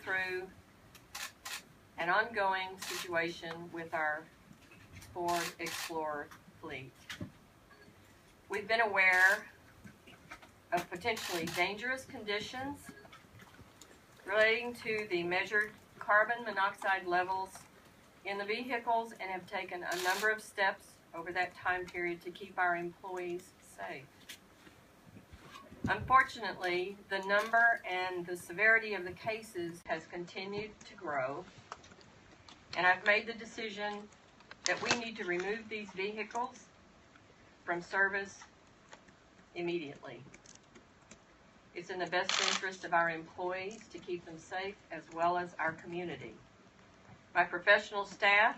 through an ongoing situation with our Ford Explorer fleet. We've been aware of potentially dangerous conditions relating to the measured carbon monoxide levels in the vehicles and have taken a number of steps over that time period to keep our employees safe. Unfortunately, the number and the severity of the cases has continued to grow, and I've made the decision that we need to remove these vehicles from service immediately. It's in the best interest of our employees to keep them safe as well as our community. My professional staff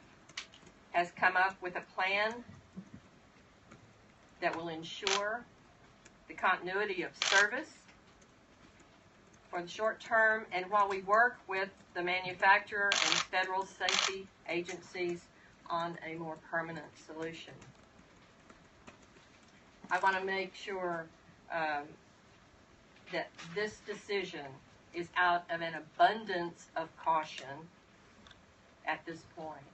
has come up with a plan that will ensure the continuity of service for the short term, and while we work with the manufacturer and federal safety agencies on a more permanent solution. I want to make sure that this decision is out of an abundance of caution at this point.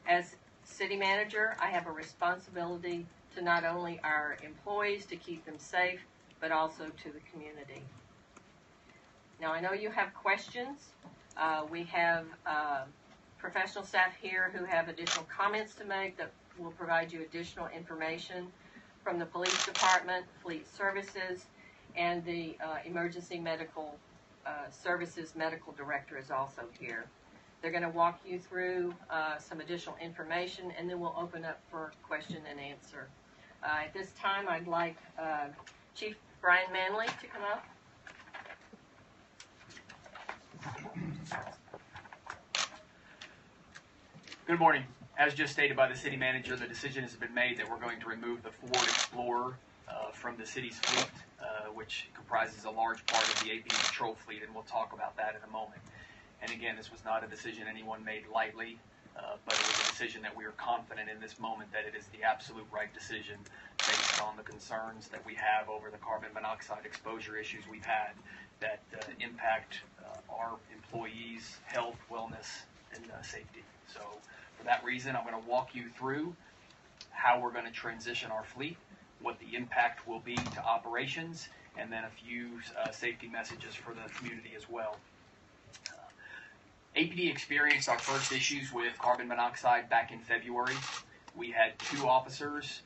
As city manager, I have a responsibility to not only our employees to keep them safe, but also to the community. Now, I know you have questions. We have professional staff here who have additional comments to make that will provide you additional information from the police department, fleet services, and the emergency medical services medical director is also here. They're going to walk you through some additional information, and then we'll open up for question and answer. At this time, I'd like Chief Brian Manley to come up. Good morning. As just stated by the city manager, the decision has been made that we're going to remove the Ford Explorer from the city's fleet, which comprises a large part of the APD patrol fleet, and we'll talk about that in a moment. And again, this was not a decision anyone made lightly, but it was a decision that we are confident in this moment that it is the absolute right decision based on the concerns that we have over the carbon monoxide exposure issues we've had that impact our employees' health, wellness, and safety. So for that reason, I'm going to walk you through how we're going to transition our fleet, what the impact will be to operations, and then a few safety messages for the community as well. APD experienced our first issues with carbon monoxide back in February. We had 2 officers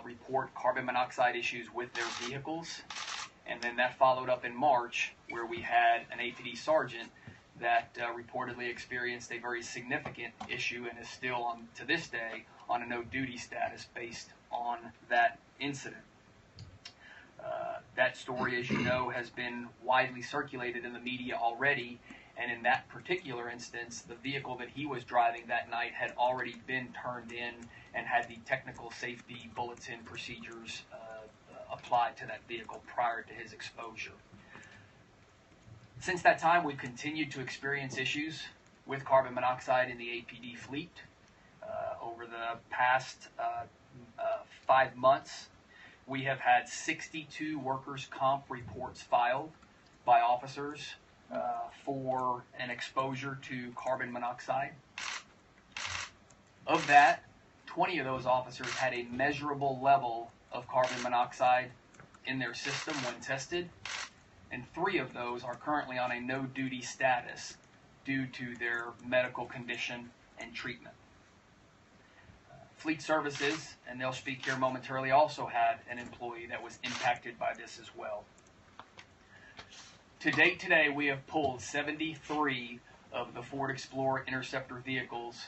report carbon monoxide issues with their vehicles, and then that followed up in March where we had an APD sergeant that reportedly experienced a very significant issue and is still on to this day on a no-duty status based on that incident. That story, as you know, has been widely circulated in the media already, and in that particular instance, the vehicle that he was driving that night had already been turned in and had the technical safety bulletin procedures applied to that vehicle prior to his exposure. Since that time, we've continued to experience issues with carbon monoxide in the APD fleet. Over the past 5 months, we have had 62 workers' comp reports filed by officers for an exposure to carbon monoxide. Of that, 20 of those officers had a measurable level of carbon monoxide in their system when tested, and 3 of those are currently on a no-duty status due to their medical condition and treatment. Fleet Services, and they'll speak here momentarily, also had an employee that was impacted by this as well. To date today, we have pulled 73 of the Ford Explorer Interceptor vehicles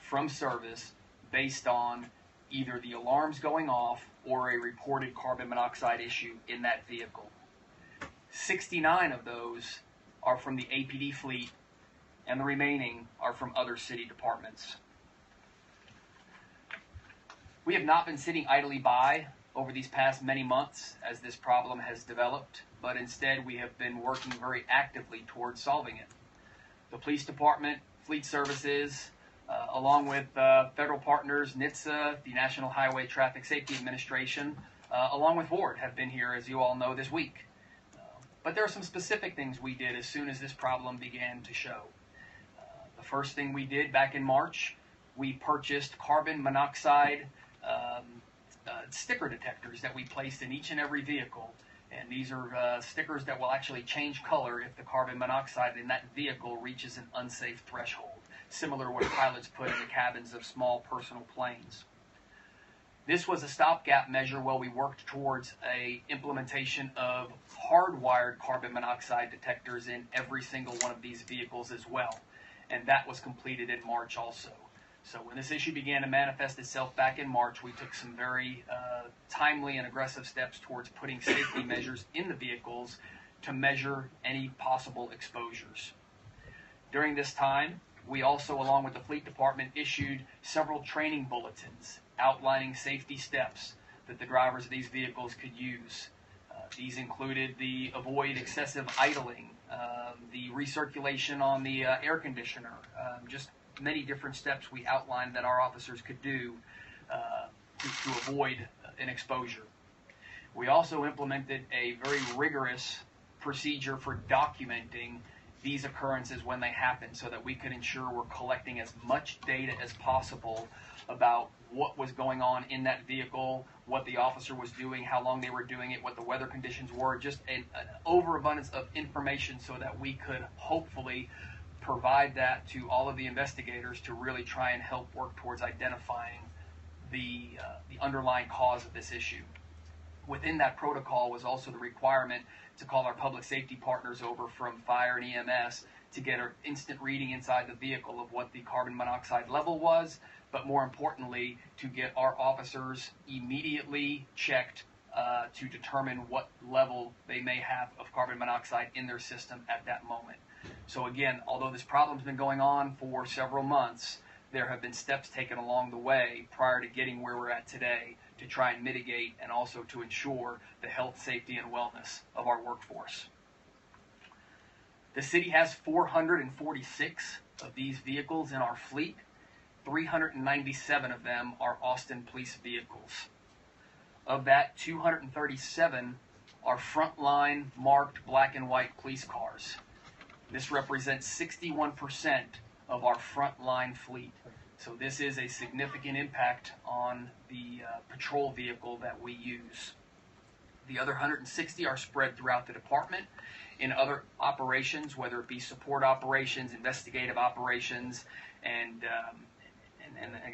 from service based on either the alarms going off or a reported carbon monoxide issue in that vehicle. 69 of those are from the APD fleet, and the remaining are from other city departments. We have not been sitting idly by over these past many months as this problem has developed, but instead we have been working very actively towards solving it. The police department, Fleet Services, along with federal partners, NHTSA, the National Highway Traffic Safety Administration, along with Ford, have been here, as you all know, this week. But there are some specific things we did as soon as this problem began to show. The first thing we did back in March, we purchased carbon monoxide sticker detectors that we placed in each and every vehicle. And these are stickers that will actually change color if the carbon monoxide in that vehicle reaches an unsafe threshold, similar to what pilots put in the cabins of small personal planes. This was a stopgap measure while we worked towards a implementation of hardwired carbon monoxide detectors in every single one of these vehicles as well. And that was completed in March also. So when this issue began to manifest itself back in March, we took some very timely and aggressive steps towards putting safety measures in the vehicles to measure any possible exposures. During this time, we also, along with the Fleet Department, issued several training bulletins outlining safety steps that the drivers of these vehicles could use. These included the avoid excessive idling, the recirculation on the air conditioner, just many different steps we outlined that our officers could do to avoid an exposure. We also implemented a very rigorous procedure for documenting these occurrences when they happen so that we could ensure we're collecting as much data as possible about what was going on in that vehicle, what the officer was doing, how long they were doing it, what the weather conditions were, just an overabundance of information so that we could hopefully provide that to all of the investigators to really try and help work towards identifying the underlying cause of this issue. Within that protocol was also the requirement to call our public safety partners over from fire and EMS to get an instant reading inside the vehicle of what the carbon monoxide level was, but more importantly, to get our officers immediately checked to determine what level they may have of carbon monoxide in their system at that moment. So again, although this problem's been going on for several months, there have been steps taken along the way prior to getting where we're at today to try and mitigate and also to ensure the health, safety, and wellness of our workforce. The city has 446 of these vehicles in our fleet. 397 of them are Austin police vehicles. Of that, 237 are frontline marked black and white police cars. This represents 61% of our frontline fleet. So this is a significant impact on the patrol vehicle that we use. The other 160 are spread throughout the department in other operations, whether it be support operations, investigative operations, and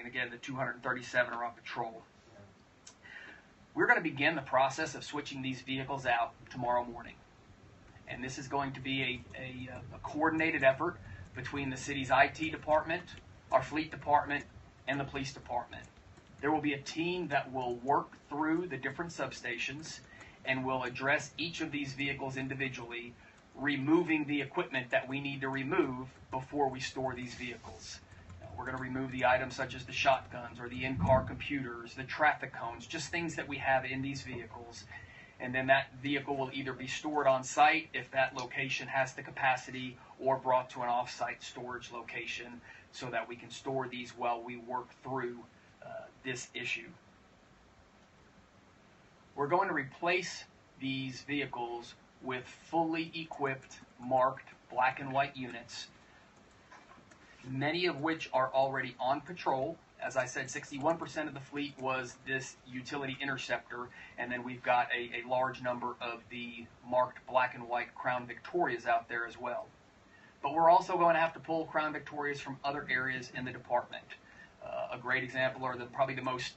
again, the 237 are on patrol. We're going to begin the process of switching these vehicles out tomorrow morning. And this is going to be a coordinated effort between the city's IT department, our fleet department, and the police department. There will be a team that will work through the different substations and will address each of these vehicles individually, removing the equipment that we need to remove before we store these vehicles. We're going to remove the items such as the shotguns or the in-car computers, the traffic cones, just things that we have in these vehicles. And then that vehicle will either be stored on site if that location has the capacity, or brought to an off-site storage location so that we can store these while we work through this issue. We're going to replace these vehicles with fully equipped, marked black and white units, many of which are already on patrol. As I said, 61% of the fleet was this utility interceptor, and then we've got a large number of the marked black and white Crown Victorias out there as well. But we're also going to have to pull Crown Victorias from other areas in the department. A great example, or probably the most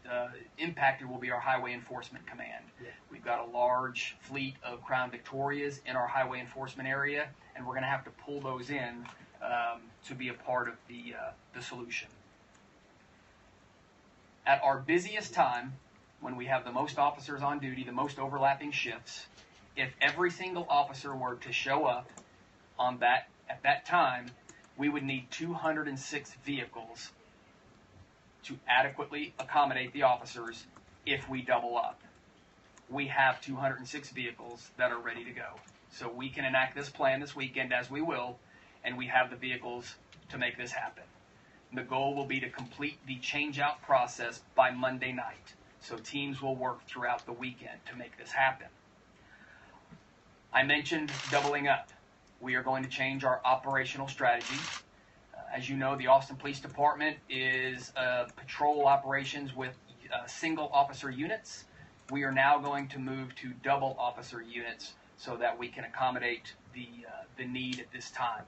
impacted, will be our Highway Enforcement Command. Yeah. We've got a large fleet of Crown Victorias in our highway enforcement area, and we're going to have to pull those in to be a part of the solution. At our busiest time, when we have the most officers on duty, the most overlapping shifts, if every single officer were to show up at that time, we would need 206 vehicles to adequately accommodate the officers if we double up. We have 206 vehicles that are ready to go. So we can enact this plan this weekend as we will, and we have the vehicles to make this happen. The goal will be to complete the change-out process by Monday night. So teams will work throughout the weekend to make this happen. I mentioned doubling up. We are going to change our operational strategy. As you know, the Austin Police Department is patrol operations with single officer units. We are now going to move to double officer units so that we can accommodate the need at this time.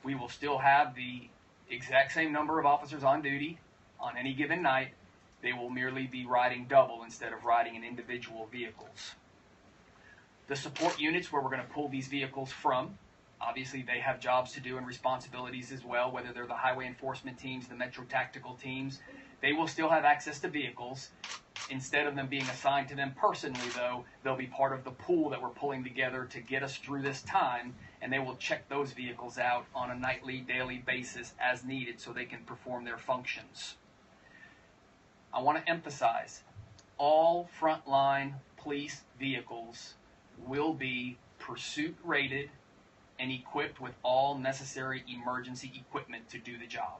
We will still have the exact same number of officers on duty on any given night. They will merely be riding double instead of riding in individual vehicles. The support units where we're going to pull these vehicles from, obviously they have jobs to do and responsibilities as well, whether they're the highway enforcement teams, the metro tactical teams. They will still have access to vehicles. Instead of them being assigned to them personally, though, they'll be part of the pool that we're pulling together to get us through this time, and they will check those vehicles out on a nightly, daily basis as needed so they can perform their functions. I want to emphasize, all frontline police vehicles will be pursuit rated and equipped with all necessary emergency equipment to do the job.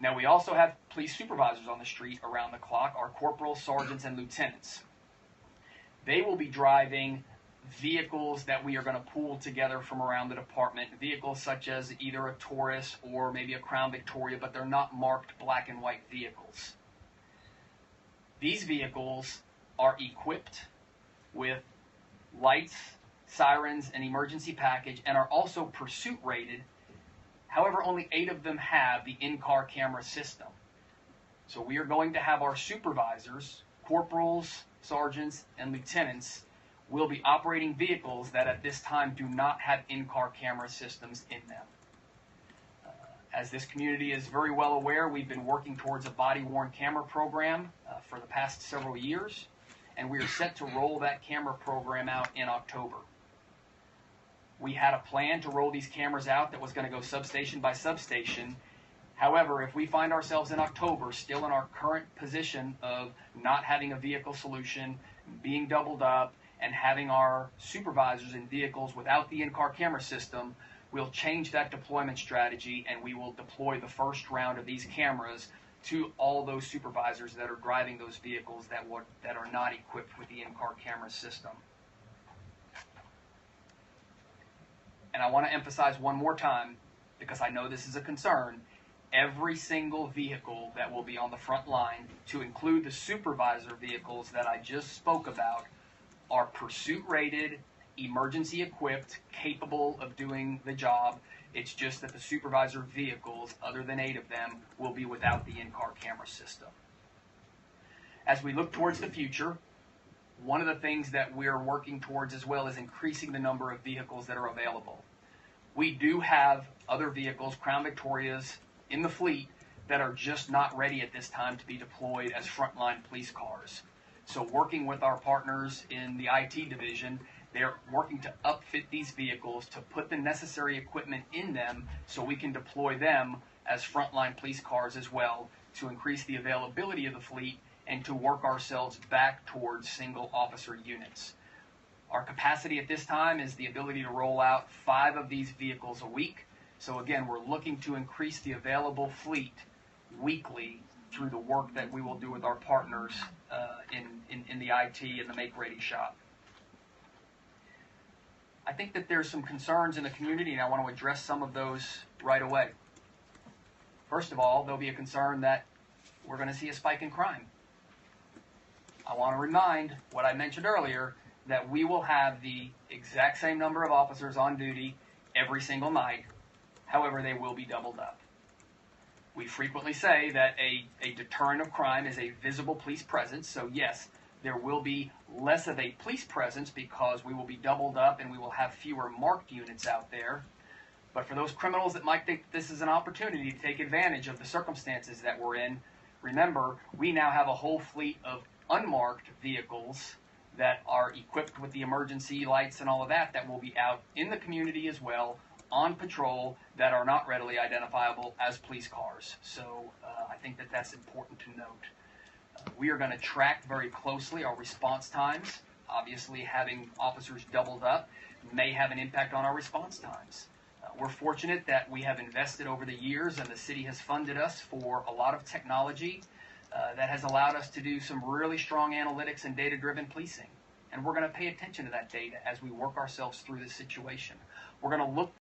Now, we also have police supervisors on the street around the clock, our corporals, sergeants, and lieutenants. They will be driving vehicles that we are going to pool together from around the department, vehicles such as either a Taurus or maybe a Crown Victoria, but they're not marked black and white vehicles. These vehicles are equipped with lights, sirens, and emergency package, and are also pursuit rated. However, only 8 of them have the in-car camera system. So we are going to have our supervisors, corporals, sergeants, and lieutenants will be operating vehicles that at this time do not have in-car camera systems in them. As this community is very well aware, we've been working towards a body-worn camera program for the past several years, and we are set to roll that camera program out in October. We had a plan to roll these cameras out that was going to go substation by substation. However, if we find ourselves in October still in our current position of not having a vehicle solution, being doubled up, and having our supervisors in vehicles without the in-car camera system, we'll change that deployment strategy and we will deploy the first round of these cameras to all those supervisors that are driving those vehicles that are not equipped with the in-car camera system. And I want to emphasize one more time, because I know this is a concern, every single vehicle that will be on the front line, to include the supervisor vehicles that I just spoke about, are pursuit rated, emergency equipped, capable of doing the job. It's just that the supervisor vehicles, other than 8 of them, will be without the in-car camera system. As we look towards the future, one of the things that we're working towards as well is increasing the number of vehicles that are available. We do have other vehicles, Crown Victorias, in the fleet that are just not ready at this time to be deployed as frontline police cars. So working with our partners in the IT division, they're working to upfit these vehicles to put the necessary equipment in them so we can deploy them as frontline police cars as well to increase the availability of the fleet and to work ourselves back towards single officer units. Our capacity at this time is the ability to roll out 5 of these vehicles a week. So again, we're looking to increase the available fleet weekly through the work that we will do with our partners in the IT and the Make Ready shop. I think that there's some concerns in the community, and I want to address some of those right away. First of all, there'll be a concern that we're going to see a spike in crime. I want to remind what I mentioned earlier, that we will have the exact same number of officers on duty every single night. However, they will be doubled up. We frequently say that a deterrent of crime is a visible police presence. So yes, there will be less of a police presence because we will be doubled up and we will have fewer marked units out there. But for those criminals that might think this is an opportunity to take advantage of the circumstances that we're in, remember, we now have a whole fleet of unmarked vehicles that are equipped with the emergency lights and all of that will be out in the community as well, on patrol, that are not readily identifiable as police cars. So I think that that's important to note. We are going to track very closely our response times. Obviously, having officers doubled up may have an impact on our response times. We're fortunate that we have invested over the years, and the city has funded us for a lot of technology that has allowed us to do some really strong analytics and data-driven policing. and we're going to pay attention to that data as we work ourselves through this situation. We're going to look